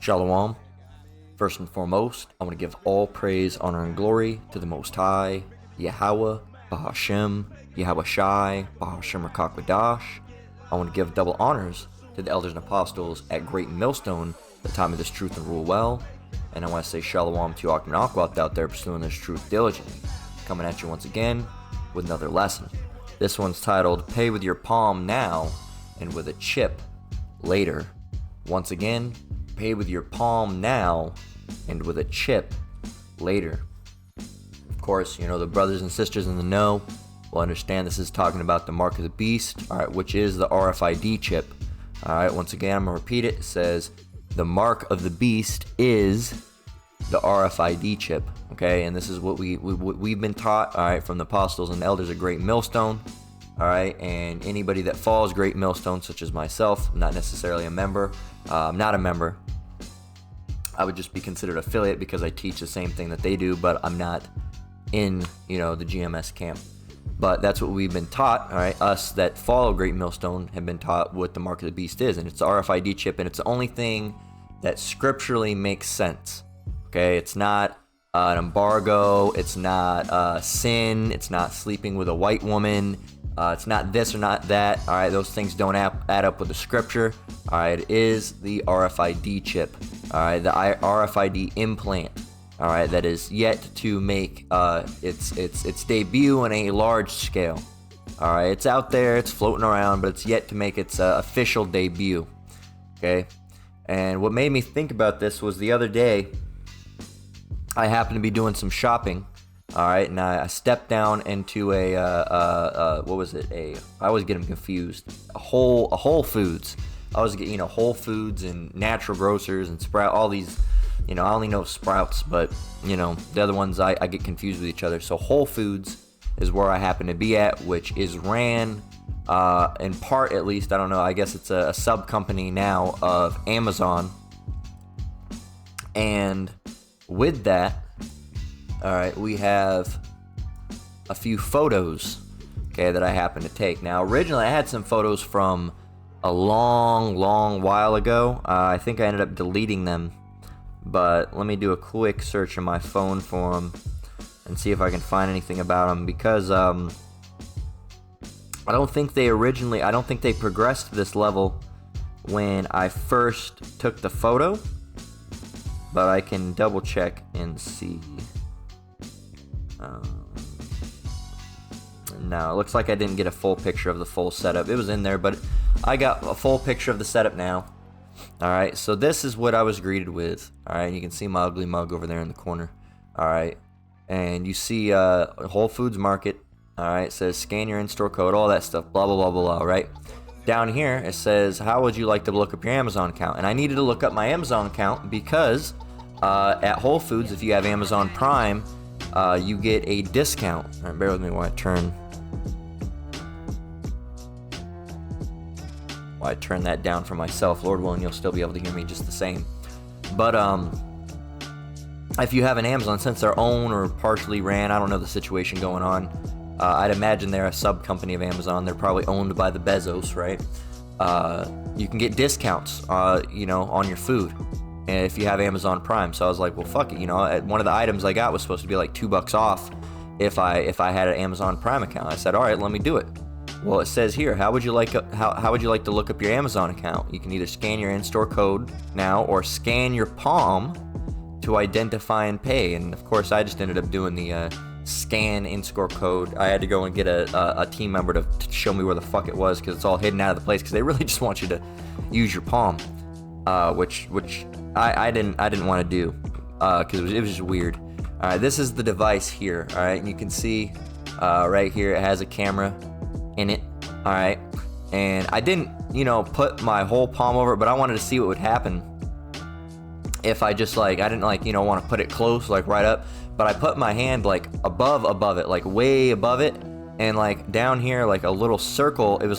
Shalom. First and foremost, I want to give all praise, honor, and glory to the Most High, Yahweh, Bahashem, Yahweh Shai, Bahashem Rakakwadash. I want to give double honors to the elders and apostles at Great Millstone, the time of this truth and rule well. And I want to say shalom to Akhman Akwat out there pursuing this truth diligently. Coming at you once again with another lesson. This one's titled, Pay with Your Palm Now and with a Chip Later. Once again, pay with your palm now and with a chip later. Of course, you know, the brothers and sisters in the know will understand this is talking about the mark of the beast, alright, which is the RFID chip. Alright, once again, I'm going to repeat it. It says the mark of the beast is the RFID chip. Okay, and this is what we've been taught, alright, from the apostles and elders of Great Millstone. Alright, and anybody that follows Great Millstone, such as myself, I'm not necessarily a member. I'm not a member. I would just be considered affiliate because I teach the same thing that they do, but I'm not in, the GMS camp. But that's what we've been taught, all right? Us that follow Great Millstone have been taught what the mark of the beast is, and it's the RFID chip, and it's the only thing that scripturally makes sense, okay? It's not an embargo, it's not sin, it's not sleeping with a white woman, it's not this or not that, all right? Those things don't add up with the scripture, all right? It is the RFID chip, all right? The RFID implant, all right? That is yet to make its debut on a large scale, all right? It's out there, it's floating around, but it's yet to make its official debut, okay? And what made me think about this was the other day, I happened to be doing some shopping. All right, and I stepped down into what was it? I always get them confused. A Whole Foods. I was getting, Whole Foods and Natural Grocers and Sprout. All these, I only know Sprouts, but the other ones I get confused with each other. So Whole Foods is where I happen to be at, which is ran in part, at least. I don't know. I guess it's a sub company now of Amazon. And with that, all right, we have a few photos, okay, that I happen to take. Now, originally, I had some photos from a long while ago. I think I ended up deleting them, but let me do a quick search on my phone for them and see if I can find anything about them, because I don't think they progressed to this level when I first took the photo, but I can double check and see. No, it looks like I didn't get a full picture of the full setup. It was in there, but I got a full picture of the setup now. Alright, so this is what I was greeted with. Alright, you can see my ugly mug over there in the corner. Alright, and you see Whole Foods Market. Alright, it says scan your in-store code, all that stuff, blah, blah, blah, blah, right? Down here, it says, how would you like to look up your Amazon account? And I needed to look up my Amazon account because at Whole Foods, if you have Amazon Prime, you get a discount. All right, bear with me while I turn that down for myself. Lord willing, you'll still be able to hear me just the same. But if you have an Amazon, since they're owned or partially ran, I don't know the situation going on. I'd imagine they're a sub company of Amazon. They're probably owned by the Bezos, right? You can get discounts, on your food. And if you have Amazon Prime. So I was like, well, fuck it, one of the items I got was supposed to be like $2 off if I had an Amazon Prime account. I said, all right, let me do it. Well, it says here, how would you like to look up your Amazon account? You can either scan your in-store code now or scan your palm to identify and pay. And of course, I just ended up doing the scan in-store code. I had to go and get a team member to show me where the fuck it was, because it's all hidden out of the place, because they really just want you to use your palm, which I didn't want to do, because it was just weird. All right, this is the device here. All right, and you can see right here it has a camera in it. All right, and I didn't put my whole palm over it, but I wanted to see what would happen if I just I didn't want to put it close, right up, but I put my hand above it, way above it, and down here a little circle. It was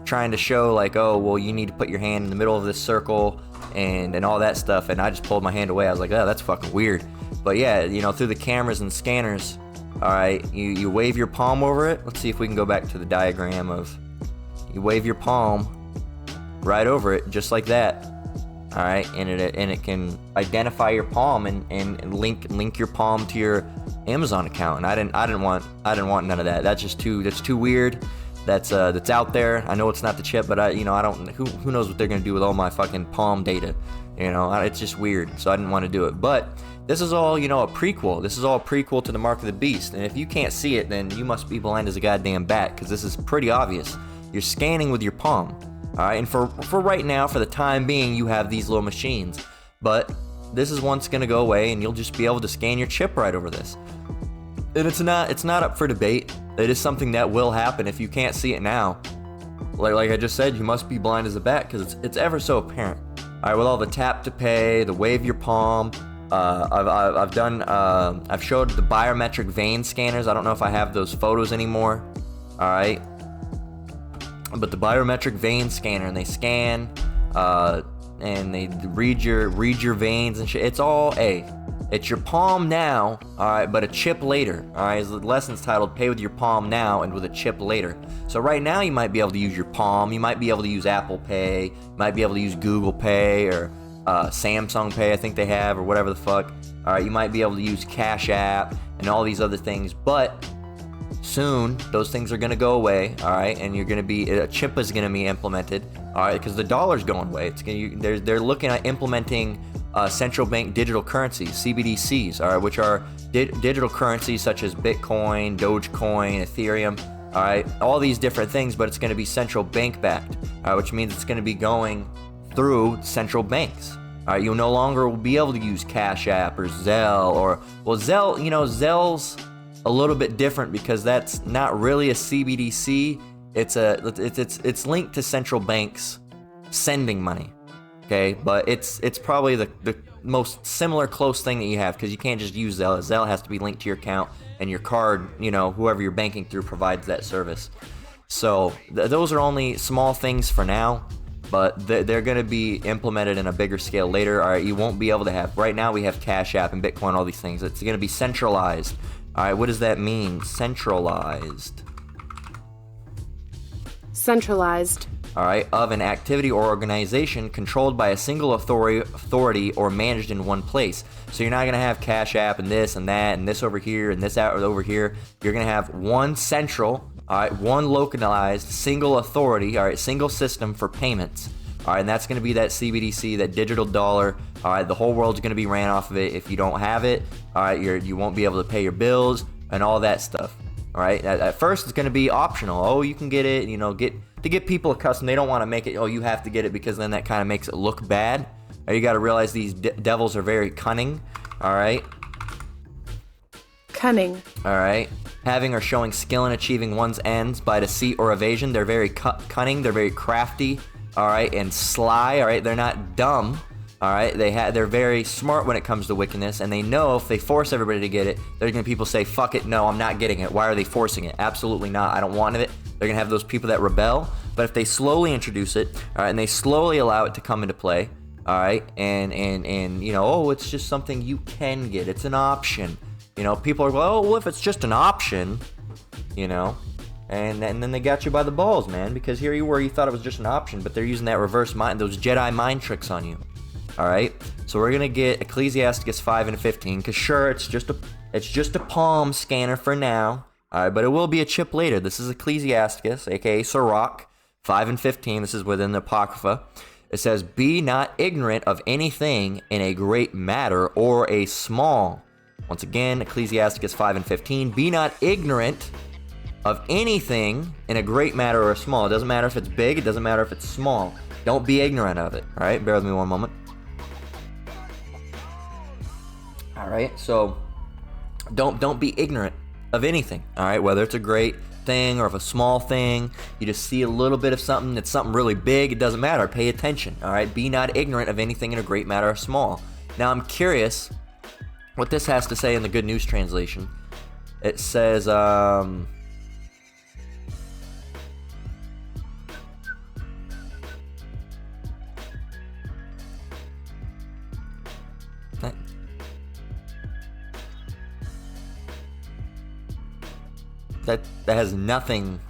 trying to show oh, well, you need to put your hand in the middle of this circle and all that stuff, and I just pulled my hand away. I was like, oh, that's fucking weird. But yeah, through the cameras and scanners, all right, you wave your palm over it. Let's see if we can go back to the diagram of, you wave your palm right over it, just like that, All right, and it can identify your palm and link your palm to your Amazon account. And I didn't want none of that. That's too weird. That's out there. I know it's not the chip, but I don't. Who knows what they're gonna do with all my fucking palm data? It's just weird. So I didn't want to do it. But this is all, a prequel. This is all a prequel to the Mark of the Beast. And if you can't see it, then you must be blind as a goddamn bat, because this is pretty obvious. You're scanning with your palm. All right, and for right now, for the time being, you have these little machines. But this is once gonna go away, and you'll just be able to scan your chip right over this. And it's not up for debate. It is something that will happen if you can't see it now. Like I just said, you must be blind as a bat, because it's ever so apparent. All right, with all the tap to pay, the wave your palm. I've showed the biometric vein scanners. I don't know if I have those photos anymore. All right, but the biometric vein scanner, and they scan, and they read your veins and shit. It's all it's your palm now, all right, but a chip later. All right, the lesson's titled "Pay with Your Palm Now and with a Chip Later." So right now, you might be able to use your palm. You might be able to use Apple Pay. You might be able to use Google Pay or Samsung Pay, I think they have, or whatever the fuck. All right, you might be able to use Cash App and all these other things, but soon those things are gonna go away. All right, and a chip is gonna be implemented. All right, because the dollar's going away. They're looking at implementing central bank digital currencies, CBDCs, all right, which are digital currencies such as Bitcoin, Dogecoin, Ethereum. All right, all these different things, but it's going to be central bank backed, which means it's going to be going through central banks. All right, you'll no longer will be able to use Cash App or Zelle Zelle. Zelle's a little bit different because that's not really a CBDC. It's linked to central banks sending money. Okay, but it's probably the most similar close thing that you have, because you can't just use Zelle. Zelle has to be linked to your account, and your card, whoever you're banking through provides that service. So those are only small things for now, but they're going to be implemented in a bigger scale later. All right, you won't be able to have. Right now we have Cash App and Bitcoin, all these things. It's going to be centralized. All right, what does that mean? Centralized. Centralized. All right, of an activity or organization controlled by a single authority or managed in one place. So you're not going to have Cash App and this and that and this over here and this out over here. You're going to have one central, all right, one localized single authority, all right, single system for payments. All right, and that's going to be that CBDC, that digital dollar. All right, the whole world's going to be ran off of it. If you don't have it, all right, you won't be able to pay your bills and all that stuff. All right, at first it's going to be optional. Oh, you can get it, to get people accustomed. They don't want to make it, you have to get it, because then that kind of makes it look bad. You got to realize these devils are very cunning. All right. Cunning. All right. Having or showing skill in achieving one's ends by deceit or evasion. They're very cunning. They're very crafty. All right, and sly. All right, they're not dumb. All right, they're very smart when it comes to wickedness, and they know if they force everybody to get it, they're gonna people say, "Fuck it, no, I'm not getting it." Why are they forcing it? Absolutely not. I don't want it. They're gonna have those people that rebel. But if they slowly introduce it, all right, and they slowly allow it to come into play, all right, and it's just something you can get. It's an option. People are like, "Oh, well, if it's just an option, And then they got you by the balls, man, because here you were, you thought it was just an option, but they're using that reverse mind, those Jedi mind tricks on you. All right, so we're gonna get Ecclesiasticus 5 and 15, because sure, it's just a palm scanner for now. All right, but it will be a chip later. This is Ecclesiasticus, aka Sirach, 5 and 15. This is within the Apocrypha. It says, "Be not ignorant of anything in a great matter or a small." Once again, Ecclesiasticus 5 and 15. Be not ignorant of anything in a great matter or a small. It doesn't matter if it's big. It doesn't matter if it's small. Don't be ignorant of it. All right, bear with me one moment. All right, so don't be ignorant of anything. All right, whether it's a great thing or if a small thing, you just see a little bit of something that's something really big, it doesn't matter. Pay attention. All right, be not ignorant of anything in a great matter or small. Now I'm curious what this has to say in the Good News Translation. It says, that has nothing.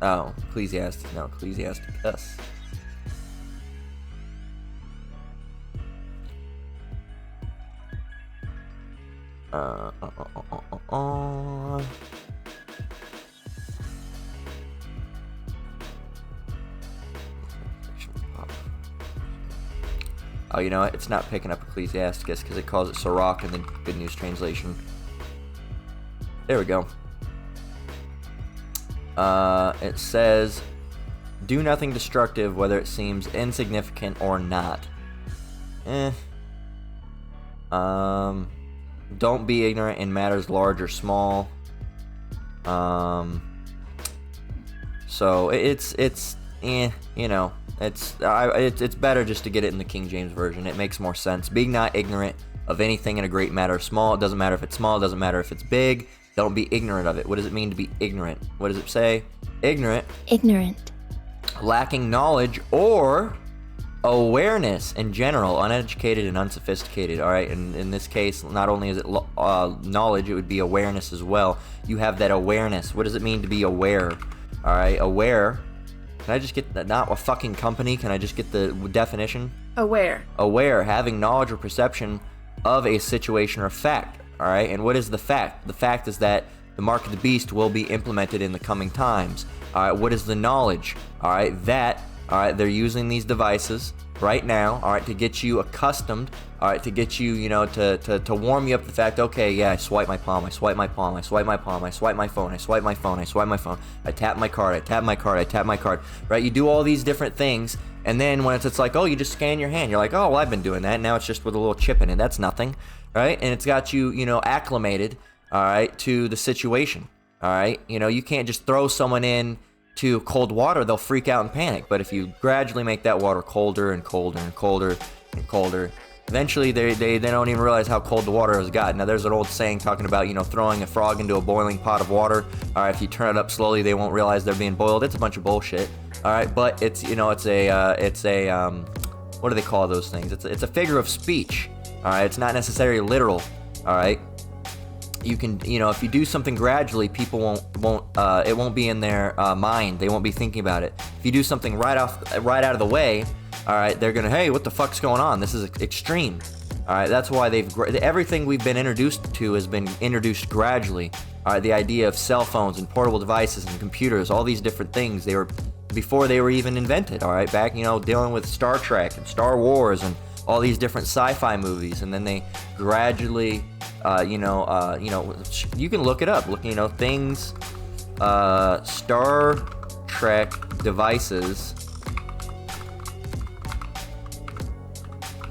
Oh, Ecclesiasticus. Uh, uh, uh, uh, uh, uh. Oh, you know what? It's not picking up Ecclesiasticus because it calls it Sirach in the Good News Translation. There we go. It says, do nothing destructive, whether it seems insignificant or not. Don't be ignorant in matters large or small. So it's you know, it's better just to get it in the King James Version. It makes more sense. Being not ignorant of anything in a great matter or small. It doesn't matter if it's small. It doesn't matter if it's big. Don't be ignorant of it. What does it mean to be ignorant? What does it say? Ignorant. Ignorant. Lacking knowledge or awareness in general, uneducated and unsophisticated. All right, and in this case, not only is it knowledge, it would be awareness as well. You have that awareness. What does it mean to be aware? All right, aware. Can I just get that? Not a fucking company. Can I just get the definition? Aware. Aware, having knowledge or perception of a situation or fact. All right, and what is the fact? The fact is that the mark of the beast will be implemented in the coming times. All right, what is the knowledge? All right, they're using these devices right now, all right, to get you accustomed, all right, to get you, you know, to warm you up the fact, okay, yeah, I swipe my palm, I swipe my palm, I swipe my palm, I swipe my phone, I swipe my phone, I swipe my phone, I tap my card, I tap my card, I tap my card, right? You do all these different things, and then when it's like, oh, you just scan your hand, you're like, oh, well, I've been doing that, now it's just with a little chip in it, that's nothing, right? And it's got you, you know, acclimated, all right, to the situation, all right? You know, you can't just throw someone in to cold water, they'll freak out and panic. But if you gradually make that water colder and colder and colder and colder, eventually they don't even realize how cold the water has gotten. Now there's an old saying talking about, you know, throwing a frog into a boiling pot of water. All right, if you turn it up slowly, they won't realize they're being boiled. It's a bunch of bullshit. All right, but it's, you know, it's a what do they call those things? It's a figure of speech. All right, it's not necessarily literal. All right. You can, you know, if you do something gradually, people it won't be in their mind. They won't be thinking about it. If you do something right out of the way, all right, they're gonna, hey, what the fuck's going on? This is extreme. All right, that's why everything we've been introduced to has been introduced gradually. All right, the idea of cell phones and portable devices and computers, all these different things, they were before they were even invented. All right, back, you know, dealing with Star Trek and Star Wars and all these different sci-fi movies, and then they gradually. You can look it up. Look, you know, things, Star Trek devices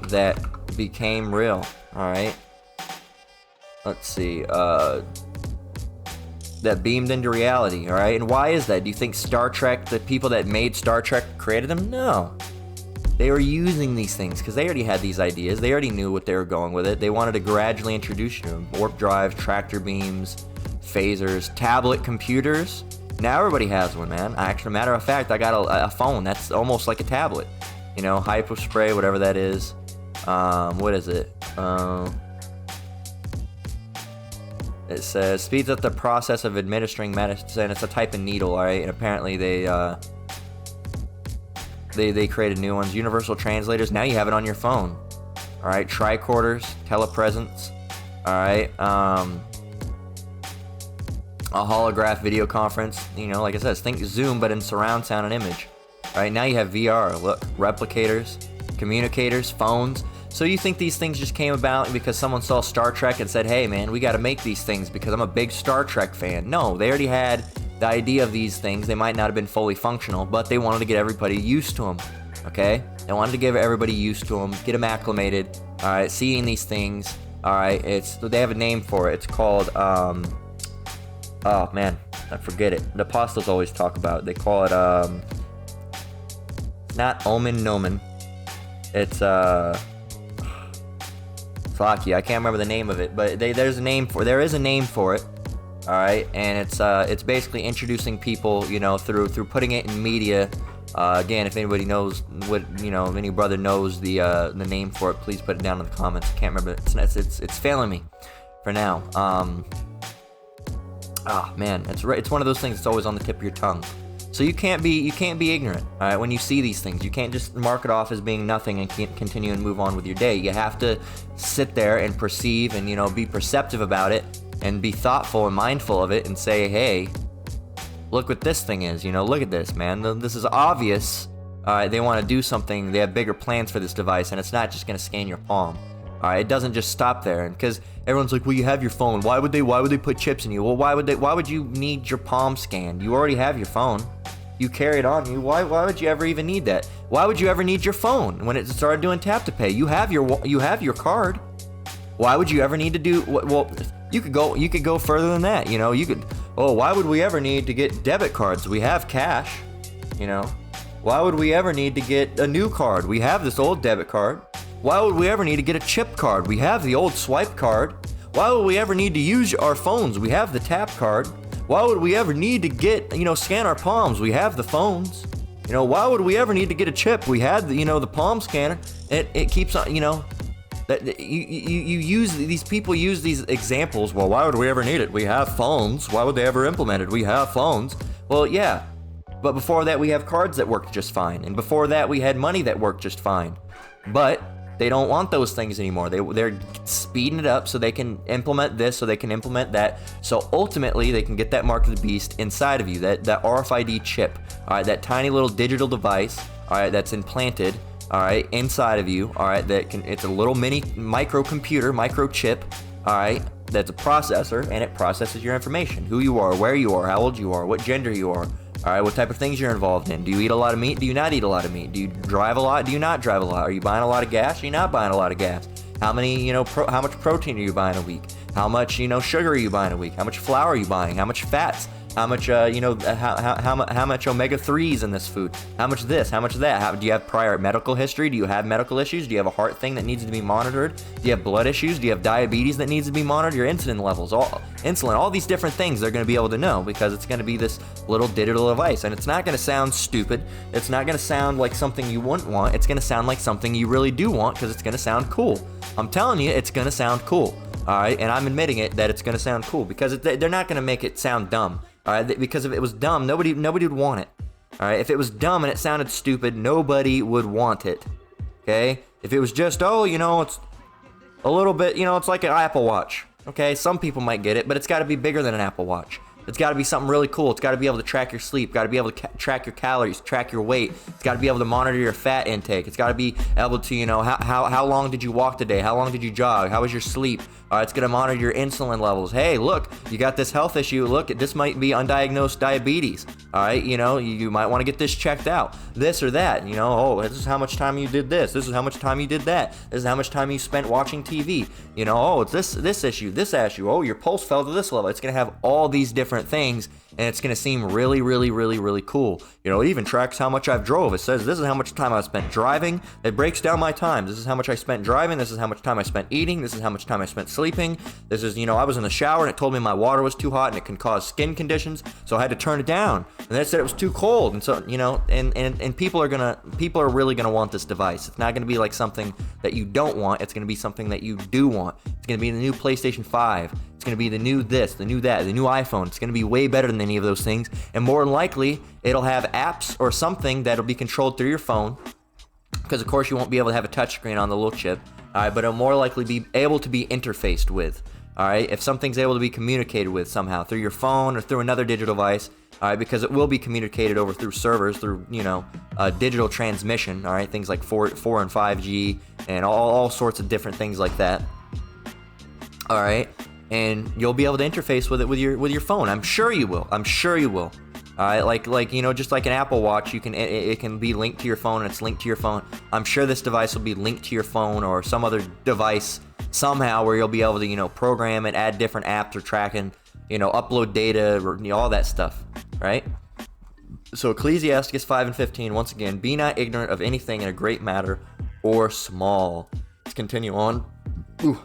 that became real. All right. Let's see. That beamed into reality. All right. And why is that? Do you think Star Trek, the people that made Star Trek, created them? No. They were using these things because they already had these ideas. They already knew what they were going with it. They wanted to gradually introduce you to them. Warp drives, tractor beams, phasers, tablet computers. Now everybody has one, man. Actually, matter of fact, I got a phone that's almost like a tablet. You know, hypospray, whatever that is. What is it? It says speeds up the process of administering medicine. It's a type of needle, all right? And apparently they created new ones. Universal translators. Now you have it on your phone. All right. Tricorders, telepresence. All right. A holograph video conference. You know, like I said, think Zoom, but in surround sound and image. All right. Now you have VR. Look, replicators, communicators, phones. So you think these things just came about because someone saw Star Trek and said, hey, man, we got to make these things because I'm a big Star Trek fan. No, they already had the idea of these things. They might not have been fully functional, but they wanted to get everybody used to them, okay? They wanted to get everybody used to them, get them acclimated, all right, seeing these things, all right? They have a name for it. It's called, oh, man, I forget it. The apostles always talk about it. They call it, not Omen Nomen. It's, Flaki. I can't remember the name of it, but there is a name for it. All right, and it's basically introducing people, you know, through putting it in media. Again, if anybody knows what, you know, if any brother knows the name for it, please put it down in the comments. I can't remember. It's failing me for now. Man, it's one of those things that's always on the tip of your tongue. So you can't be ignorant, all right, when you see these things. You can't just mark it off as being nothing and continue and move on with your day. You have to sit there and perceive and, be perceptive about it and be thoughtful and mindful of it and say, hey, look what this thing is, look at this, man. This is obvious. They want to do something. They have bigger plans for this device, and it's not just going to scan your palm. All right, it doesn't just stop there, and because everyone's like, well, you have your phone. Why would they put chips in you? Well, why would you need your palm scanned? You already have your phone. You carry it on you. Why would you ever even need that? Why would you ever need your phone when it started doing tap to pay? You have your card. Why would you ever need to do? Well, you could go further than that. Why would we ever need to get debit cards? We have cash. Why would we ever need to get a new card? We have this old debit card. Why would we ever need to get a chip card? We have the old swipe card. Why would we ever need to use our phones? We have the tap card. Why would we ever need to get, scan our palms? We have the phones. Why would we ever need to get a chip? We had the palm scanner. It keeps on, that you use these people use these examples. Well, why would we ever need it? We have phones. Why would they ever implement it? We have phones. Well, yeah, but before that we have cards that worked just fine, and before that we had money that worked just fine. But they don't want those things anymore. They're speeding it up so they can implement this, so they can implement that. So ultimately, they can get that mark of the beast inside of you, that RFID chip, all right, that tiny little digital device, all right, that's implanted, all right, inside of you, all right, it's a little mini microcomputer, microchip, all right, that's a processor, and it processes your information, who you are, where you are, how old you are, what gender you are. All right, what type of things you're involved in. Do you eat a lot of meat? Do you not eat a lot of meat? Do you drive a lot? Do you not drive a lot? Are you buying a lot of gas? Are you not buying a lot of gas? How many, how much protein are you buying a week? How much, sugar are you buying a week? How much flour are you buying? How much fats? How much, how much omega-3s in this food? How much this? How much that? Do you have prior medical history? Do you have medical issues? Do you have a heart thing that needs to be monitored? Do you have blood issues? Do you have diabetes that needs to be monitored? Your insulin levels, all these different things they're going to be able to know, because it's going to be this little digital device, and it's not going to sound stupid. It's not going to sound like something you wouldn't want. It's going to sound like something you really do want, because it's going to sound cool. I'm telling you, it's going to sound cool. All right, and I'm admitting it that it's going to sound cool, because they're not going to make it sound dumb. All right, because if it was dumb, nobody would want it. All right, if it was dumb and it sounded stupid, nobody would want it. Okay, if it was just, it's a little bit, it's like an Apple Watch. Okay, some people might get it, but it's got to be bigger than an Apple Watch. It's got to be something really cool. It's got to be able to track your sleep. Got to be able to track your calories, track your weight. It's got to be able to monitor your fat intake. It's got to be able to, how long did you walk today? How long did you jog? How was your sleep? It's going to monitor your insulin levels. Hey, look, you got this health issue. Look, this might be undiagnosed diabetes. All right, you might want to get this checked out. This or that. This is how much time you did this. This is how much time you did that. This is how much time you spent watching TV. It's this issue, this issue. Oh, your pulse fell to this level. It's going to have all these different things, and it's going to seem really, really, really, really cool. It even tracks how much I've drove. It says this is how much time I spent driving. It breaks down my time. This is how much I spent driving. This is how much time I spent eating. This is how much time I spent sleeping. This is, I was in the shower and it told me my water was too hot and it can cause skin conditions, so I had to turn it down. And then it said it was too cold, and so and people are really gonna want this device. It's not gonna be like something that you don't want. It's gonna be something that you do want. It's gonna be the new PlayStation 5. It's going to be the new this, the new that, the new iPhone. It's going to be way better than any of those things. And more than likely, it'll have apps or something that'll be controlled through your phone. Because, of course, you won't be able to have a touchscreen on the little chip. All right, but it'll more likely be able to be interfaced with. All right, if something's able to be communicated with somehow through your phone or through another digital device. All right, because it will be communicated over through servers, through, digital transmission. All right, things like 4 and 5G and all sorts of different things like that. All right. And you'll be able to interface with it with your phone. I'm sure you will. All right, like just like an Apple Watch, it can be linked to your phone, and it's linked to your phone. I'm sure this device will be linked to your phone or some other device somehow, where you'll be able to program it, add different apps or tracking, upload data, or all that stuff, right? So Ecclesiastes 5:15, once again, be not ignorant of anything in a great matter or small. Let's continue on.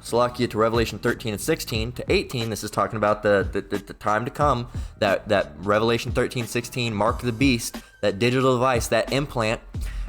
Salakia to Revelation 13 and 16 to 18. This is talking about the time to come, that Revelation 13:16, mark of the beast, that digital device, that implant.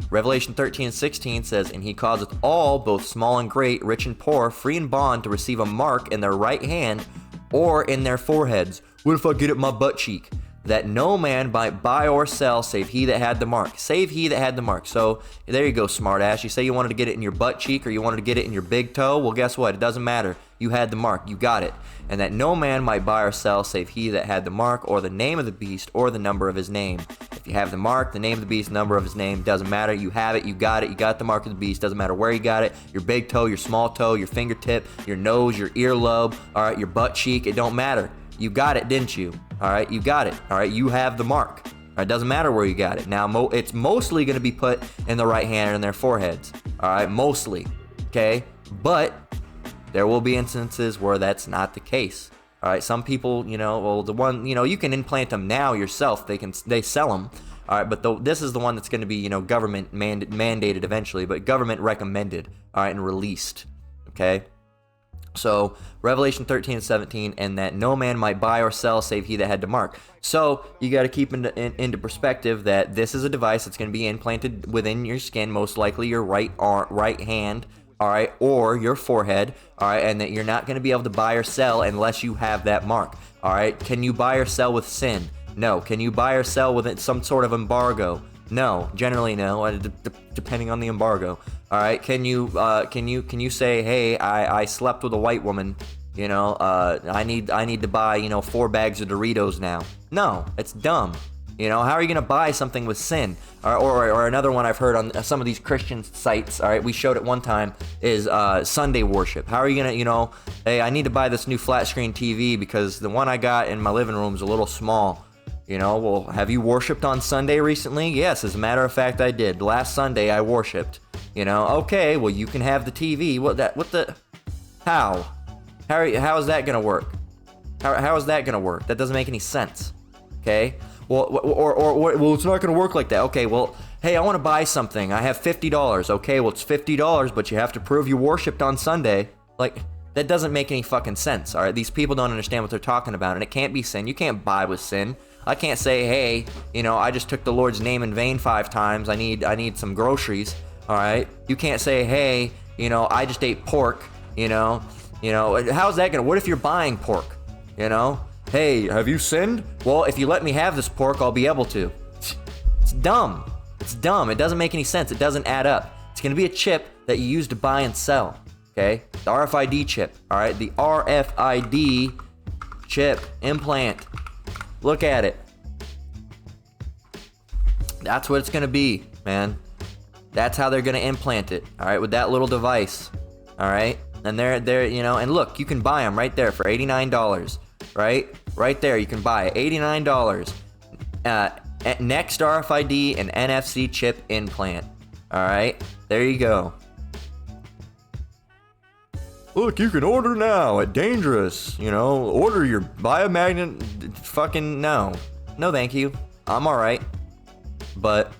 Revelation 13 and 16 says, and he causeth all, both small and great, rich and poor, free and bond, to receive a mark in their right hand or in their foreheads. What if I get it in my butt cheek? that no man might buy or sell save he that had the mark. Save he that had the mark. So there you go, smart ass. You say you wanted to get it in your butt cheek or you wanted to get it in your big toe. Well, guess what? It doesn't matter. You had the mark. You got it. And that no man might buy or sell save he that had the mark or the name of the beast or the number of his name. If you have the mark, the name of the beast, number of his name, doesn't matter. You have it. You got it. You got the mark of the beast. Doesn't matter where you got it. Your big toe, your small toe, your fingertip, your nose, your earlobe, all right, your butt cheek. It don't matter. You got it, didn't you? All right, you got it. All right, you have the mark. All right, doesn't matter where you got it. Now, it's mostly going to be put in the right hand and their foreheads. All right, mostly. Okay, but there will be instances where that's not the case. All right, some people, well, the one, you can implant them now yourself. They sell them. All right, but this is the one that's going to be, government mandated eventually, but government recommended. All right, and released. Okay. So Revelation 13 and 17, and that no man might buy or sell save he that had the mark. So you got to keep into perspective that this is a device that's going to be implanted within your skin, most likely your right hand, all right, or your forehead, all right, and that you're not going to be able to buy or sell unless you have that mark, all right. Can you buy or sell with sin? No. Can you buy or sell with some sort of embargo? No, generally no, depending on the embargo. All right, can you say, hey, I slept with a white woman, I need to buy 4 bags of Doritos now? No, it's dumb. How are you gonna buy something with sin? Or another one I've heard on some of these Christian sites. All right, we showed it one time is Sunday worship. How are you gonna hey, I need to buy this new flat screen TV because the one I got in my living room is a little small. Well, have you worshiped on Sunday recently? Yes, as a matter of fact, I did. Last Sunday, I worshiped. Okay, well, you can have the TV. How is that gonna work? How is that gonna work? That doesn't make any sense. Okay? Well, it's not gonna work like that. Okay, well, hey, I want to buy something. I have $50. Okay, well, it's $50, but you have to prove you worshiped on Sunday. That doesn't make any fucking sense, all right? These people don't understand what they're talking about, and it can't be sin. You can't buy with sin. I can't say, hey, I just took the Lord's name in vain 5 times. I need some groceries, all right? You can't say, hey, I just ate pork, how's that gonna, what if you're buying pork, Hey, have you sinned? Well, if you let me have this pork, I'll be able to. It's dumb. It's dumb. It doesn't make any sense. It doesn't add up. It's gonna be a chip that you use to buy and sell, okay? The RFID chip, all right? The RFID chip implant. Look at it. That's what it's gonna be, man. That's how they're gonna implant it, all right, with that little device, all right? And they're and look, you can buy them right there for $89, right? Right there, you can buy it, $89. Next RFID and NFC chip implant, all right? There you go. Look, you can order now at Dangerous, order your biomagnet, fucking no, thank you, I'm alright, but,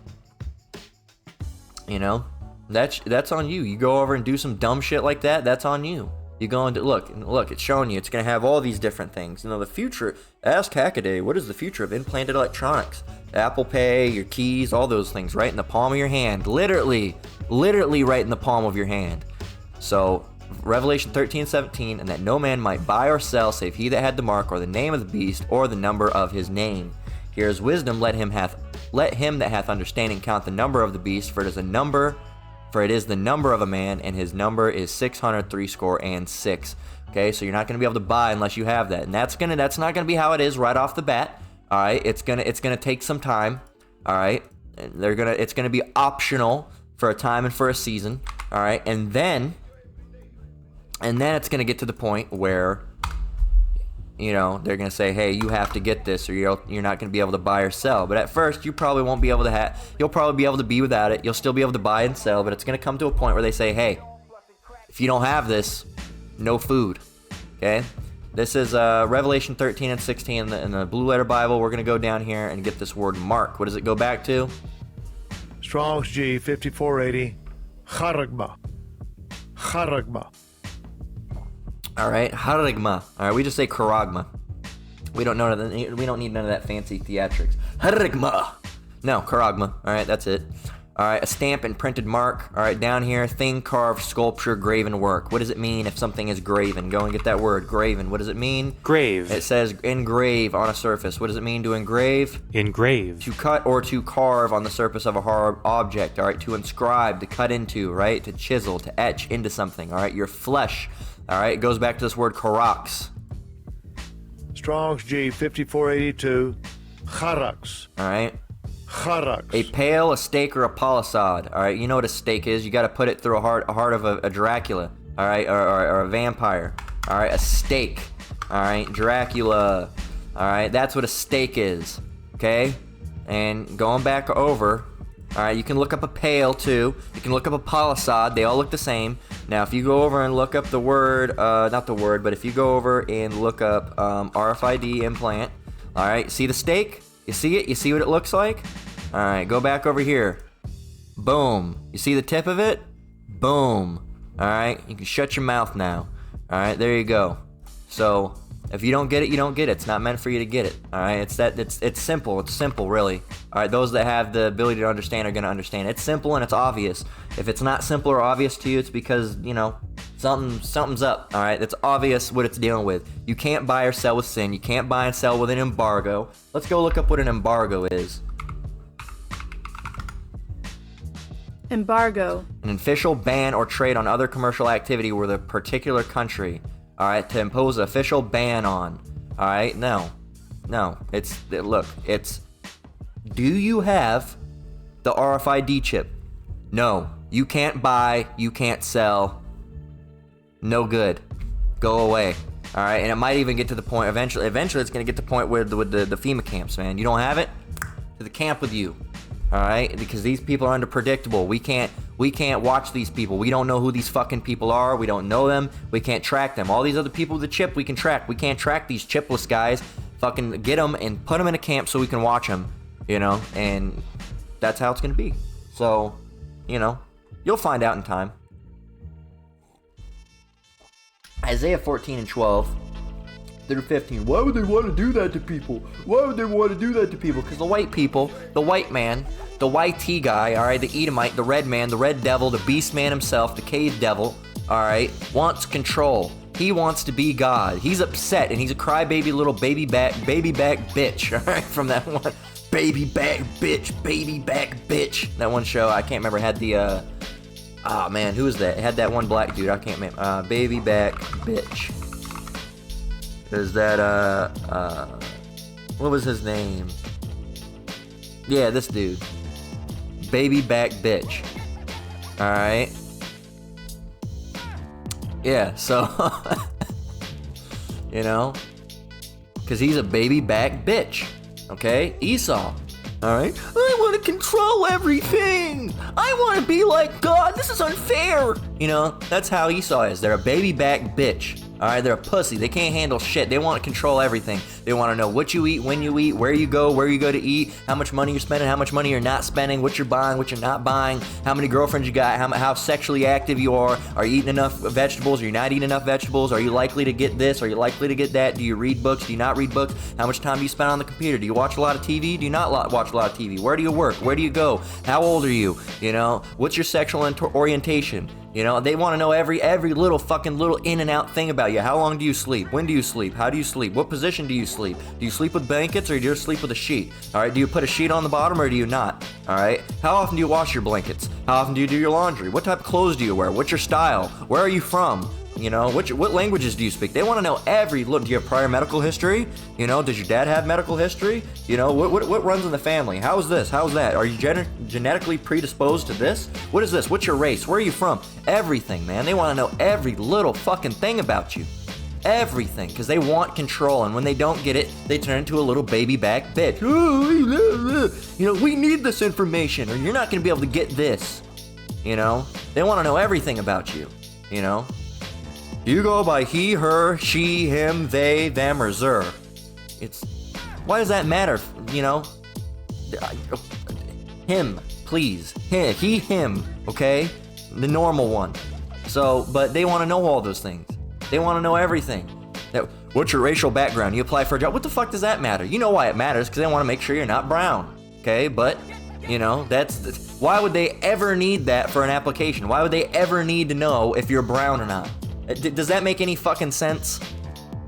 that's on you. You go over and do some dumb shit like that, that's on you. You go and look, it's showing you, it's gonna have all these different things, the future, ask Hackaday, what is the future of implanted electronics? Apple Pay, your keys, all those things, right in the palm of your hand, literally right in the palm of your hand. So, Revelation 13:17, and that no man might buy or sell save he that had the mark or the name of the beast or the number of his name. Here is wisdom, let him that hath understanding count the number of the beast, for it is the number of a man, and his number is 666. Okay, so you're not gonna be able to buy unless you have that, and that's not gonna be how it is right off the bat. All right, it's gonna take some time. All right, it's gonna be optional for a time and for a season. All right, and then it's going to get to the point where, they're going to say, hey, you have to get this or you're not going to be able to buy or sell. But at first, you probably won't be able to you'll probably be able to be without it. You'll still be able to buy and sell, but it's going to come to a point where they say, hey, if you don't have this, no food. Okay? This is Revelation 13 and 16 in the Blue Letter Bible. We're going to go down here and get this word mark. What does it go back to? Strong's G 5480. Charagma. All right, harigma. All right, we just say karagma. We don't need none of that fancy theatrics. Harigma. No, karagma. All right, that's it. All right, a stamp and printed mark. All right, down here, thing, carved, sculpture, graven work. What does it mean if something is graven? Go and get that word, graven. What does it mean? Grave. It says engrave on a surface. What does it mean to engrave? Engrave. To cut or to carve on the surface of a hard object. All right, to inscribe, to cut into, right? To chisel, to etch into something. All right, your flesh. All right, it goes back to this word karax. Strong's G 5482. Charax. All right. Charax. A pail, a stake, or a palisade. All right, you know what a stake is. You got to put it through a heart of a Dracula. All right, or a vampire. All right, a stake. All right, Dracula. All right, that's what a stake is. Okay, and going back over. All right, you can look up a pail too. You can look up a palisade. They all look the same. Now, if you go over and look up the word, not the word, but if you go over and look up RFID implant. All right, see the stake? You see it? You see what it looks like? All right, go back over here. Boom. You see the tip of it? Boom. All right, you can shut your mouth now. All right, there you go. So if you don't get it, you don't get it. It's not meant for you to get it. All right, it's simple. It's simple, really. All right, those that have the ability to understand are gonna understand. It's simple and it's obvious. If it's not simple or obvious to you, it's because something's up. All right, it's obvious what it's dealing with. You can't buy or sell with sin. You can't buy and sell with an embargo. Let's go look up what an embargo is. Embargo. An official ban or trade on other commercial activity with a particular country. All right, to impose an official ban on. All right, no, it's do you have the RFID chip? No, you can't buy, you can't sell. No good. Go away. All right, and it might even get to the point eventually it's going to get to the point with the FEMA camps, man. You don't have it? To the camp with you. All right, because these people are unpredictable. We can't watch these people. We don't know who these fucking people are. We don't know them. We can't track them. All these other people with the chip we can track. We can't track these chipless guys. Fucking get them and put them in a camp so we can watch them, and that's how it's going to be. So, you'll find out in time. Isaiah 14 and 12 through 15. Why would they want to do that to people? Why would they want to do that to people? Because the white people, the white man, the YT guy, all right, the Edomite, the red man, the red devil, the beast man himself, the cave devil, all right, wants control. He wants to be God. He's upset, and he's a crybaby little baby back bitch, all right, from that one. Baby back bitch. That one show, I can't remember, had the, who was that? It had that one black dude, I can't remember. Baby back bitch. Is that, what was his name? Yeah, this dude. Baby back bitch. Alright. Yeah, so, because he's a baby back bitch. Okay? Esau. Alright? I want to control everything! I want to be like God! This is unfair! That's how Esau is. They're a baby back bitch. Alright, they're a pussy. They can't handle shit. They want to control everything. They want to know what you eat, when you eat, where you go to eat, how much money you're spending, how much money you're not spending, what you're buying, what you're not buying, how many girlfriends you got, how sexually active you are you eating enough vegetables, are you not eating enough vegetables, are you likely to get this, are you likely to get that, do you read books, do you not read books, how much time do you spend on the computer, do you watch a lot of TV, do you not watch a lot of TV, where do you work, where do you go, how old are you, what's your sexual orientation. They want to know every little in and out thing about you. How long do you sleep? When do you sleep? How do you sleep? What position do you sleep? Do you sleep with blankets or do you sleep with a sheet? All right, do you put a sheet on the bottom or do you not? All right, how often do you wash your blankets? How often do you do your laundry? What type of clothes do you wear? What's your style? Where are you from? What languages do you speak? They want to know do you have prior medical history? Does your dad have medical history? What runs in the family? How's this? How's that? Are you genetically predisposed to this? What is this? What's your race? Where are you from? Everything, man. They want to know every little fucking thing about you. Everything, because they want control, and when they don't get it, they turn into a little baby back bitch. We need this information, or you're not going to be able to get this. They want to know everything about you. You go by he, her, she, him, they, them, or zer. Why does that matter? Him, please. He, him, okay? The normal one. So, but they want to know all those things. They want to know everything. What's your racial background? You apply for a job. What the fuck does that matter? You know why it matters, because they want to make sure you're not brown. Okay, but You know, why would they ever need that for an application? Why would they ever need to know if you're brown or not? Does that make any fucking sense?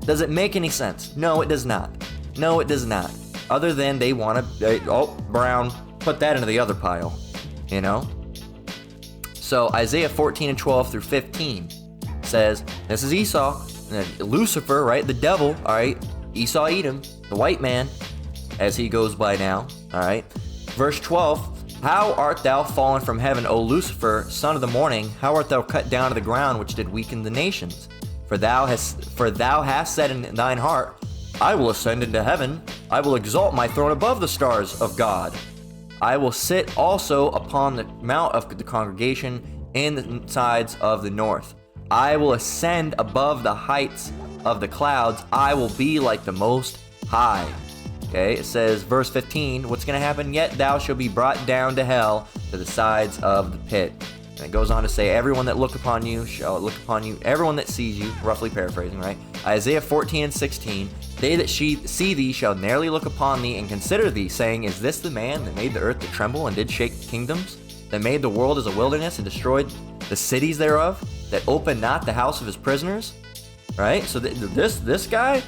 Does it make any sense? No, it does not. No, it does not. Other than they want to, brown, put that into the other pile, you know? So Isaiah 14 and 12 through 15 says, this is Esau, Lucifer, right? The devil, all right? Esau Edom, the white man, as he goes by now, all right? Verse 12, how art thou fallen from heaven, O Lucifer, son of the morning? How art thou cut down to the ground, which did weaken the nations? For thou hast said in thine heart, I will ascend into heaven. I will exalt my throne above the stars of God. I will sit also upon the mount of the congregation in the sides of the north. I will ascend above the heights of the clouds. I will be like the Most High. Okay, it says, verse 15, what's going to happen? Yet thou shalt be brought down to hell, to the sides of the pit. And it goes on to say, everyone that look upon you shall look upon you, everyone that sees you, roughly paraphrasing, right? Isaiah 14 and 16, they that see thee shall narrowly look upon thee and consider thee, saying, is this the man that made the earth to tremble and did shake kingdoms? That made the world as a wilderness and destroyed the cities thereof? That opened not the house of his prisoners? Right? So this guy,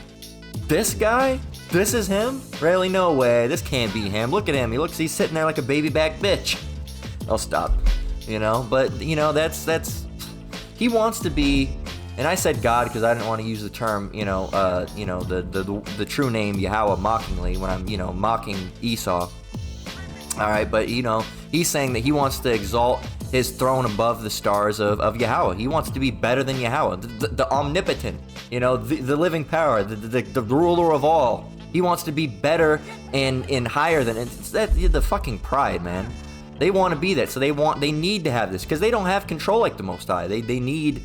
this is him? Really? No way. This can't be him. Look at him. He's sitting there like a baby back bitch. I'll stop. You know, but you know, he wants to be, and I said God because I didn't want to use the term, the true name Yahweh mockingly when I'm, mocking Esau. All right, but he's saying that he wants to exalt his throne above the stars of Yahweh. He wants to be better than Yahweh, the omnipotent, the living power, the ruler of all. He wants to be better and higher than it. It's the fucking pride, man. They want to be that, so they need to have this because they don't have control like the Most High. They need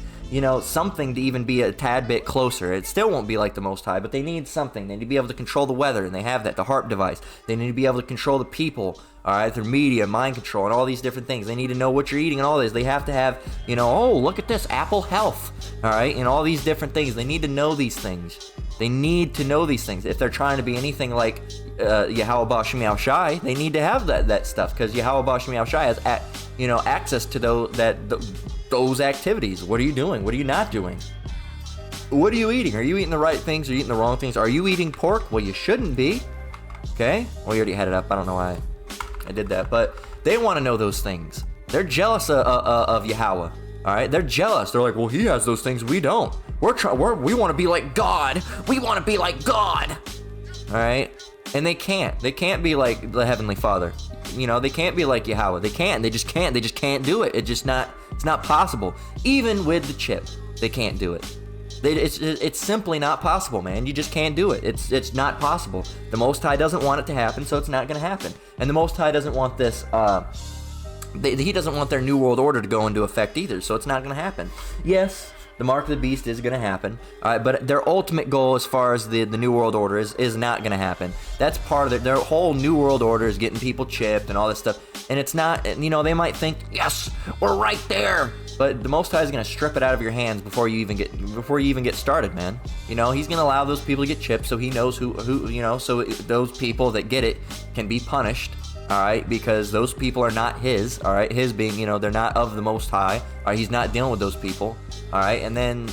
something to even be a tad bit closer. It still won't be like the Most High, but they need something. They need to be able to control the weather, and they have that, the HARP device. They need to be able to control the people, all right, through media, mind control, and all these different things. They need to know what you're eating and all this. They have to have, look at this, Apple Health, all right, and all these different things. They need to know these things. They need to know these things. If they're trying to be anything like Yahweh Bashim Yao Shai, they need to have that stuff because Yahweh Bashim Yao Shai has access to those activities. What are you doing? What are you not doing? What are you eating? Are you eating the right things? Are you eating the wrong things? Are you eating pork? Well, you shouldn't be. Okay? Well, you already had it up. I don't know why I did that. But they want to know those things. They're jealous of Yahweh. All right? They're jealous. They're like, well, he has those things. We don't. We want to be like God. We want to be like God. All right? And they can't. They can't be like the Heavenly Father. They can't be like Yahweh. They can't. They just can't. They just can't do it. It's not possible. Even with the chip, they can't do it. It's simply not possible, man. You just can't do it. It's not possible. The Most High doesn't want it to happen, so it's not going to happen. And the Most High doesn't want this. He doesn't want their New World Order to go into effect either, so it's not going to happen. Yes, the Mark of the Beast is going to happen, but their ultimate goal as far as the New World Order is not going to happen. That's part of their whole New World Order is getting people chipped and all this stuff. And it's not, they might think, yes, we're right there. But the Most High is going to strip it out of your hands before you even get started, man. He's going to allow those people to get chipped so he knows who so those people that get it can be punished. All right, because those people are not his, all right, his being, they're not of the Most High, all right, he's not dealing with those people, all right, and then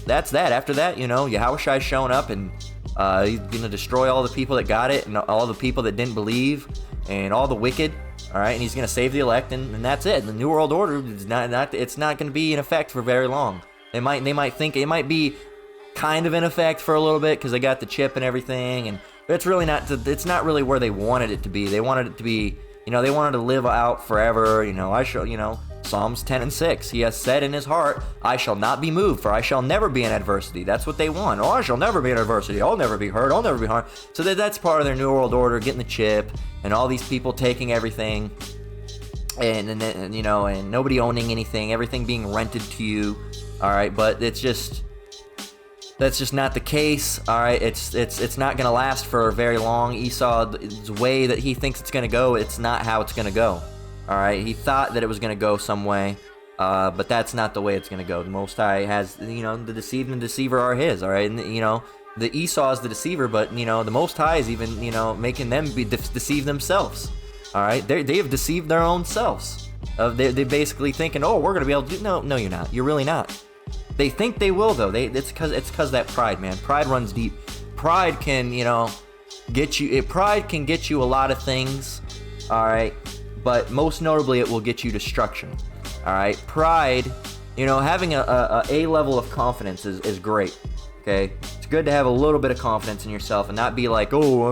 that's that. After that, Yahweh Shai's showing up and he's going to destroy all the people that got it and all the people that didn't believe and all the wicked, all right, and he's going to save the elect, and that's it. The New World Order is it's not going to be in effect for very long. They might think it might be kind of in effect for a little bit because they got the chip and everything, and it's really not. It's not really where they wanted it to be. They wanted it to be, they wanted to live out forever. Psalms 10 and 6. He has said in his heart, I shall not be moved, for I shall never be in adversity. That's what they want. Oh, I shall never be in adversity. I'll never be hurt. I'll never be harmed. So that's part of their New World Order, getting the chip, and all these people taking everything, and nobody owning anything, everything being rented to you. All right, but that's just not the case. All right, it's not going to last for very long. Esau's way that he thinks it's going to go, it's not how it's going to go. All right, he thought that it was going to go some way, but that's not the way it's going to go. The Most High has, the deceived and the deceiver are his. All right, and the Esau is the deceiver, but the Most High is even making them deceive themselves. All right, they have deceived their own selves. They're basically thinking, oh, we're gonna be able to do. No, you're not. You're really not. They think they will though. It's because that pride, man. Pride runs deep. Pride can, get you. Pride can get you a lot of things. All right, but most notably, it will get you destruction. All right, pride. Having a level of confidence is great. Okay, it's good to have a little bit of confidence in yourself and not be like, oh,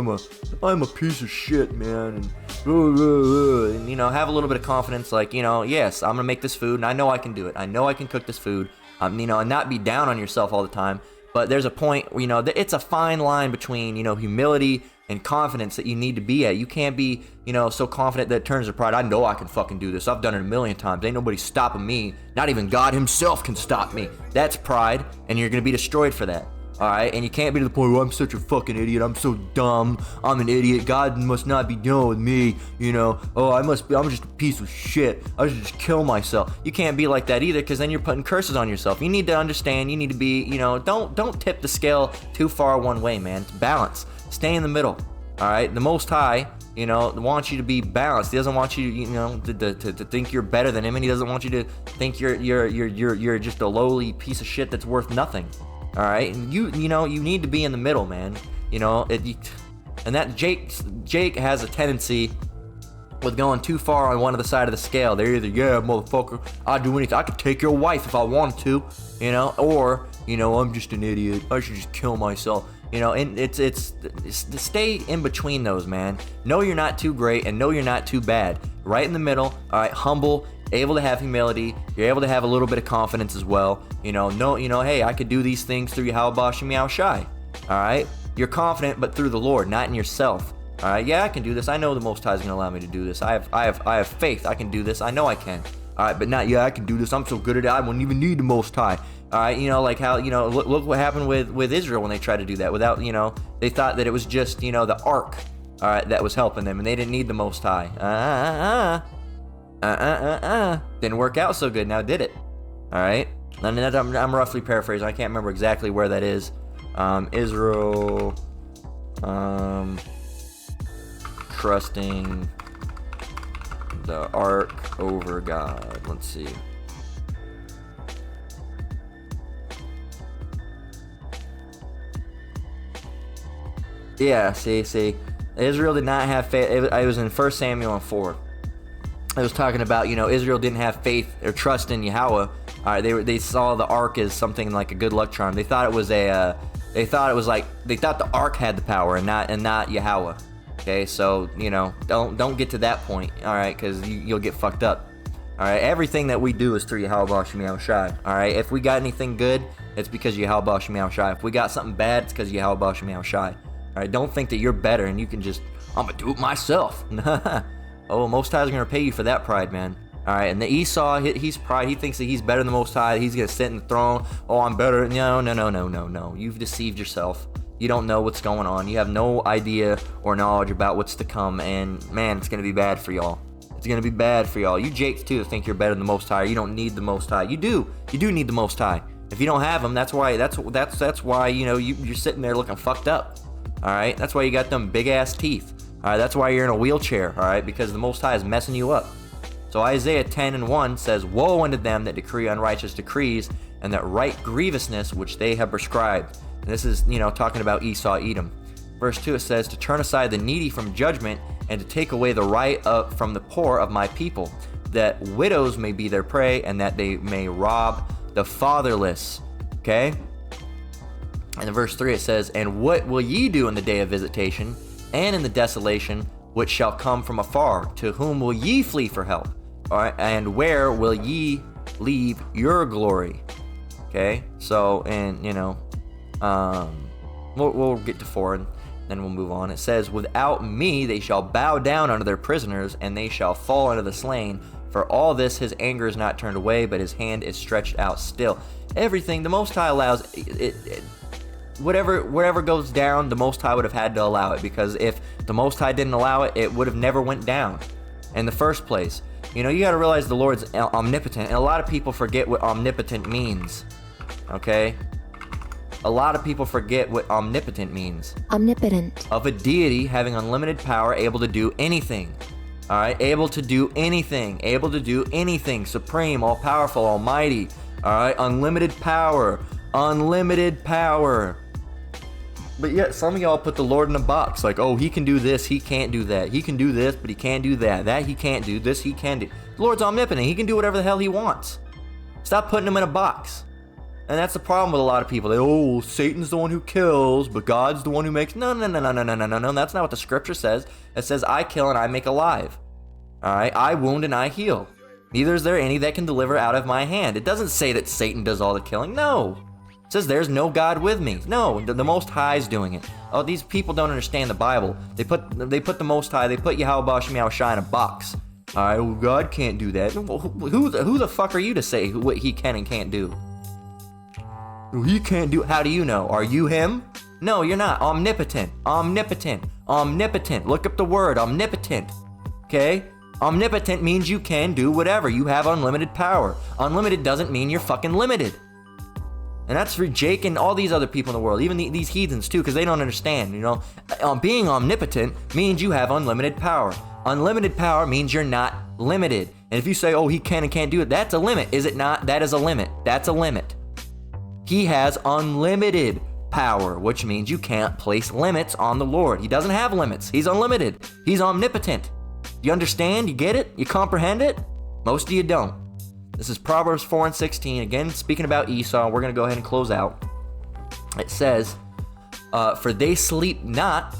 I'm a piece of shit, man, and have a little bit of confidence, like, yes, I'm gonna make this food and I know I can do it. I know I can cook this food, and not be down on yourself all the time. But there's a point, it's a fine line between, humility and confidence that you need to be at. You can't be, so confident that it turns to pride. I know I can fucking do this. I've done it a million times. Ain't nobody stopping me. Not even God himself can stop me. That's pride, and you're going to be destroyed for that. All right? And you can't be to the point where I'm such a fucking idiot. I'm so dumb. I'm an idiot. God must not be done with me. Oh, I'm just a piece of shit. I should just kill myself. You can't be like that either, because then you're putting curses on yourself. You need to understand. You need to be, don't tip the scale too far one way, man. It's balance. Stay in the middle. All right? The Most High, wants you to be balanced. He doesn't want you, to think you're better than him, and he doesn't want you to think you're just a lowly piece of shit that's worth nothing. All right, and you need to be in the middle, man. And that Jake has a tendency with going too far on one of the side of the scale. They're either, yeah, motherfucker, I'd do anything. I could take your wife if I wanted to, or I'm just an idiot. I should just kill myself. And it's stay in between those, man. Know you're not too great and know you're not too bad. Right in the middle. All right, humble. Able to have humility, you're able to have a little bit of confidence as well. Hey, I could do these things through Yahweh Shem Yahweh Shai. All right, you're confident, but through the Lord, not in yourself. All right, yeah, I can do this. I know the Most High is gonna allow me to do this. I have faith. I can do this. I know I can. All right, but not, yeah, I can do this. I'm so good at it. I wouldn't even need the Most High. All right, like how look what happened with Israel when they tried to do that without they thought that it was just the ark, all right, that was helping them, and they didn't need the Most High. Didn't work out so good, now did it? All right, and I'm roughly paraphrasing. I can't remember exactly where that is. Israel, trusting the ark over God. Let's see. Yeah, see, Israel did not have faith. It was in 1 Samuel 4. I was talking about, Israel didn't have faith or trust in Yahweh. All right, they saw the ark as something like a good luck charm. They thought it was they thought the ark had the power and not Yahweh. Okay, so don't get to that point. All right, because you'll get fucked up. All right, everything that we do is through Yahweh Shem Yahweh Shai. All right, if we got anything good, it's because Yahweh Shem Yahweh Shai. If we got something bad, it's because Yahweh Shem Yahweh Shai. All right, don't think that you're better and you can just, I'm gonna do it myself. Oh, Most High is going to pay you for that pride, man. All right, and the Esau, he's pride. He thinks that he's better than the Most High. He's going to sit in the throne. Oh, I'm better. No. You've deceived yourself. You don't know what's going on. You have no idea or knowledge about what's to come, and man, it's going to be bad for y'all. It's going to be bad for y'all. You Jakes, too, think you're better than the Most High. You don't need the Most High. You do. You do need the Most High. If you don't have him, that's why, you're sitting there looking fucked up. All right? That's why you got them big-ass teeth. All right, that's why you're in a wheelchair, all right, because the Most High is messing you up. So Isaiah 10:1 says, woe unto them that decree unrighteous decrees, and that write grievousness which they have prescribed. And this is, talking about Esau, Edom. Verse 2, it says, to turn aside the needy from judgment, and to take away the right from the poor of my people, that widows may be their prey, and that they may rob the fatherless. Okay? And in verse 3 it says, and what will ye do in the day of visitation, and in the desolation which shall come from afar? To whom will ye flee for help? All right, and where will ye leave your glory? Okay, so, and we'll get to 4 and then we'll move on. It says, without me they shall bow down unto their prisoners, and they shall fall unto the slain. For all this his anger is not turned away, but his hand is stretched out still. Everything the Most High allows, whatever goes down, the Most High would have had to allow it, because if the Most High didn't allow it, it would have never went down in the first place. You got to realize the Lord's omnipotent, and a lot of people forget what omnipotent means. Okay? A lot of people forget what omnipotent means. Omnipotent. Of a deity having unlimited power, able to do anything. All right, able to do anything, supreme, all powerful, almighty. All right, unlimited power. But yet some of y'all put the Lord in a box, like, oh, he can do this, he can't do that. He can do this, but he can't do that. That he can't do, this he can do. The Lord's omnipotent. He can do whatever the hell he wants. Stop putting him in a box. And that's the problem with a lot of people. They, oh, Satan's the one who kills, but God's the one who makes. No. That's not what the scripture says. It says, I kill and I make alive. All right, I wound and I heal. Neither is there any that can deliver out of my hand. It doesn't say that Satan does all the killing. No. It says there's no God with me. No, the Most High is doing it. Oh, these people don't understand the Bible. They put the Most High, they put Yahweh Bashem Yahushua in a box. All right, well, God can't do that. Who the fuck are you to say what he can and can't do? He can't do. How do you know? Are you him? No, you're not. Omnipotent. Look up the word omnipotent. Okay? Omnipotent means you can do whatever. You have unlimited power. Unlimited doesn't mean you're fucking limited. And that's for Jake and all these other people in the world, even these heathens too, because they don't understand, you know. Being omnipotent means you have unlimited power. Unlimited power means you're not limited. And if you say, oh, he can and can't do it, that's a limit. Is it not? That is a limit. That's a limit. He has unlimited power, which means you can't place limits on the Lord. He doesn't have limits. He's unlimited. He's omnipotent. You understand? You get it? You comprehend it? Most of you don't. This is Proverbs 4:16. Again, speaking about Esau, we're going to go ahead and close out. It says, for they sleep not.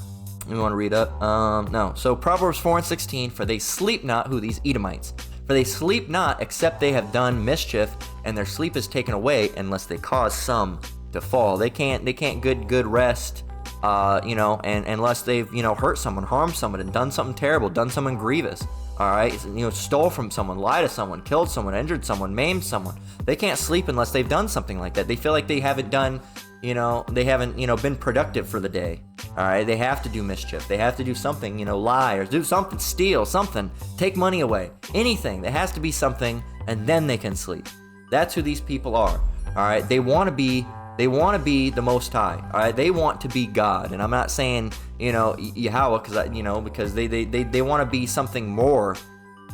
We want to read up. No. So Proverbs 4:16, for they sleep not, who? These Edomites. For they sleep not, except they have done mischief, and their sleep is taken away, unless they cause some to fall. They can't good rest, and unless they've, hurt someone, harmed someone, and done something terrible, done something grievous. All right, stole from someone, lied to someone, killed someone, injured someone, maimed someone. They can't sleep unless they've done something like that. They feel like they haven't done, they haven't, been productive for the day. All right, they have to do mischief. They have to do something, lie or do something, steal something, take money away, anything. There has to be something, and then they can sleep. That's who these people are. All right, they want to be the Most High. All right, they want to be God, and I'm not saying Yahweh because they want to be something more.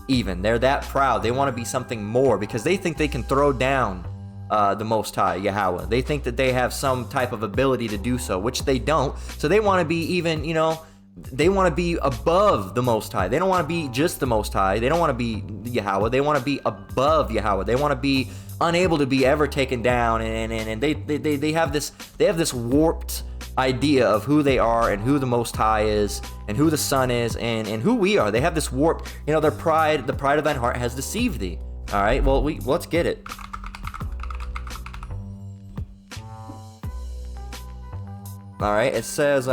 Even they're that proud. They want to be something more because they think they can throw down the Most High, Yahweh. They think that they have some type of ability to do so, which they don't. So they want to be even, they want to be above the Most High. They don't want to be just the Most High. They don't want to be Yahweh. They want to be above Yahweh. They want to be unable to be ever taken down, and they have this warped idea of who they are and who the Most High is and who the Son is and who we are. They have this warp, their pride, the pride of thine heart has deceived thee. All right, well, let's get it. All right, it says,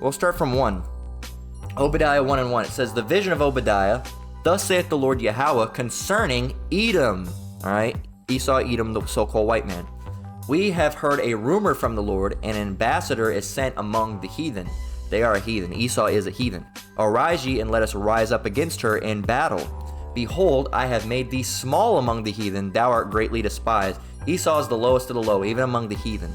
we'll start from 1. Obadiah 1:1. It says, the vision of Obadiah, thus saith the Lord Yahweh concerning Edom. All right, Esau, Edom, the so-called white man. We have heard a rumor from the Lord, an ambassador is sent among the heathen. They are a heathen. Esau is a heathen. Arise ye, and let us rise up against her in battle. Behold, I have made thee small among the heathen, thou art greatly despised. Esau is the lowest of the low, even among the heathen.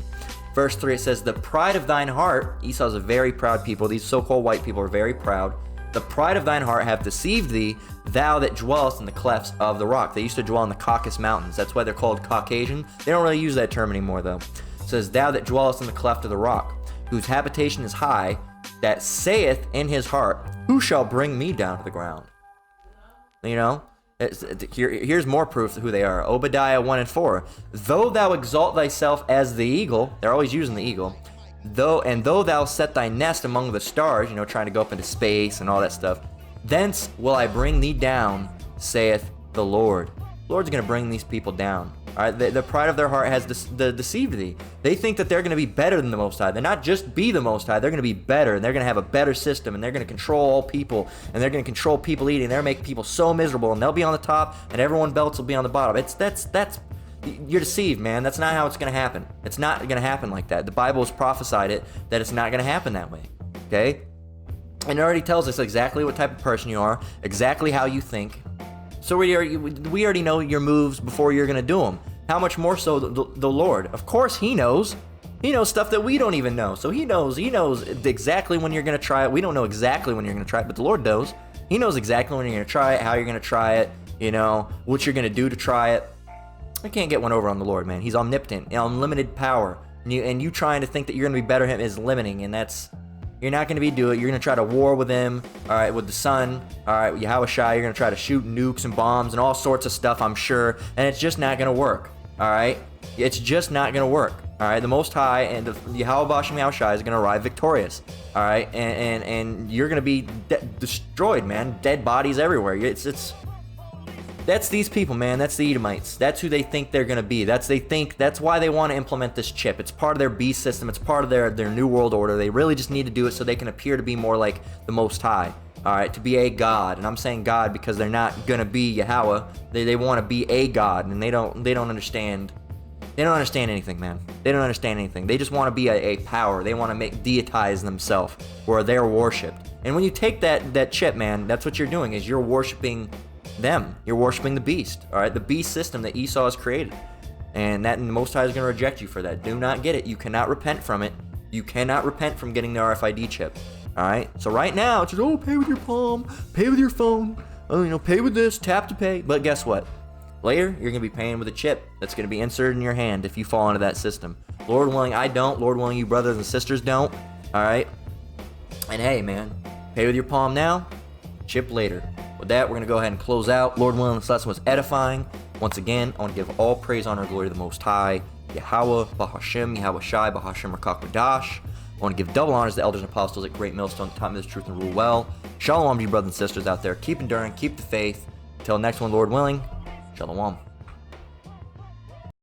Verse 3, it says, the pride of thine heart, Esau is a very proud people, these so-called white people are very proud. The pride of thine heart hath deceived thee, thou that dwellest in the clefts of the rock. They used to dwell in the Caucasus Mountains. That's why they're called Caucasian. They don't really use that term anymore, though. It says, thou that dwellest in the cleft of the rock, whose habitation is high, that saith in his heart, who shall bring me down to the ground? Here's more proof of who they are. Obadiah 1:4. Though thou exalt thyself as the eagle, they're always using the eagle, though thou set thy nest among the stars, trying to go up into space and all that stuff, thence will I bring thee down, saith the Lord. The Lord's going to bring these people down. All right, the pride of their heart has deceived thee. They think that they're going to be better than the Most High. They're not just be the Most High. They're going to be better, and they're going to have a better system, and they're going to control all people, and they're going to control people eating. They're going to make people so miserable, and they'll be on the top, and everyone else will be on the bottom. You're deceived, man. That's not how it's going to happen. It's not going to happen like that. The Bible has prophesied it, that it's not going to happen that way. Okay? And it already tells us exactly what type of person you are, exactly how you think. So we already know your moves before you're going to do them. How much more so the Lord? Of course he knows. He knows stuff that we don't even know. So he knows exactly when you're going to try it. We don't know exactly when you're going to try it, but the Lord knows. He knows exactly when you're going to try it, how you're going to try it, what you're going to do to try it. I can't get one over on the Lord, man. He's omnipotent, unlimited power. And you trying to think that you're going to be better than him is limiting, and you're not going to do it. You're going to try to war with him, all right, with the sun, all right, with Yahushua. You're going to try to shoot nukes and bombs and all sorts of stuff, I'm sure, and it's just not going to work, all right? It's just not going to work, all right? The Most High and the Yahweh Bashem Yahushua is going to arrive victorious, all right? And you're going to be destroyed, man. Dead bodies everywhere. That's these people, man. That's the Edomites. That's who they think they're going to be. That's why they want to implement this chip. It's part of their beast system. It's part of their new world order. They really just need to do it so they can appear to be more like the Most High. All right, to be a god. And I'm saying god because they're not going to be Yahweh. They want to be a god, and they don't understand. They don't understand anything, man. They don't understand anything. They just want to be a power. They want to deitize themselves where they're worshipped. And when you take that chip, man, that's what you're doing, is you're worshiping them. You're worshiping the beast, all right? The beast system that Esau has created. And the Most High is going to reject you for that. Do not get it. You cannot repent from it. You cannot repent from getting the RFID chip, all right? So right now, it's just, pay with your palm, pay with your phone, pay with this, tap to pay. But guess what? Later, you're going to be paying with a chip that's going to be inserted in your hand if you fall into that system. Lord willing, I don't. Lord willing, you brothers and sisters don't. All right? And hey, man, pay with your palm now, chip later. With that, we're going to go ahead and close out. Lord willing, this lesson was edifying. Once again, I want to give all praise, honor, and glory to the Most High, Yahweh, Bahashem, Yahweh Shai, Bahashem, Rakak Madash. I want to give double honors to the elders and apostles at Great Millstone, taught me this truth and rule well. Shalom to you brothers and sisters out there. Keep enduring, keep the faith. Until next one, Lord willing. Shalom.